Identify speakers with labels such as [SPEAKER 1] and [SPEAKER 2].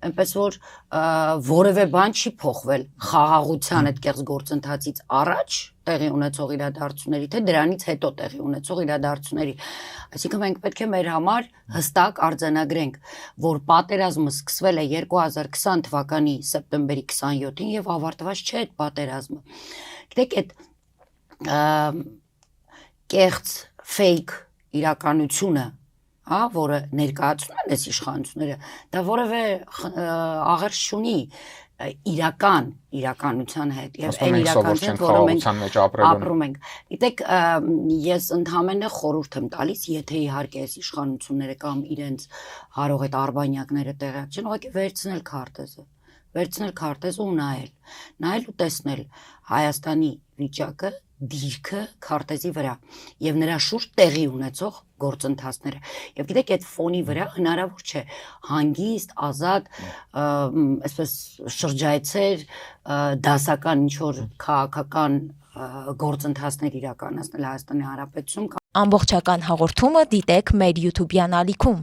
[SPEAKER 1] այնպես որ որևէ բան չի փոխվել խաղաղության այդ կեղծ գործընթացից առաջ տեղի ունեցող իրադարձությունների, թե դրանից հետո տեղի ունեցող իրադարձությունների։ Այսինքն մենք պետք է մեր համար հստակ արձանագրենք, որ պատերազմը սկսվել է 2020 թվականի սեպտեմբերի 27-ին եւ ավարտված չէ այդ պատերազմը։ Գիտեք, այդ կեղծ fake իրականությունը, հա, որը ներկայացնում են այս իշխանությունները, դա որևէ աղերս չունի իրական իրականության հետ եւ այն իրականության, որը մենք ապրում ենք։ Գիտեք, ես ընդհանրապես խորհուրդ եմ տալիս, եթե իհարկե այս իշխանությունները կամ իրենց հարող այդ արբանյակները տեղյակ չեն, ուղղակի վերցնել քարտեզը ու նայել ու տեսնել Հայաստանի վիճակը, դիրքը քարտեզի վրա եւ նրա շուրջ տեղի ունեցող գործընթացները։ Եվ գիտեք, այդ ֆոնի վրա հնարավոր չէ հանգիստ, ազատ, այսպես շրջայցեր, դասական ինչ-որ քաղաքական գործընթացներ իրականացնել Հայաստանի Հանրապետությունում։
[SPEAKER 2] Ամբողջական հաղորդումը դիտեք մեր YouTube-յան ալիքում։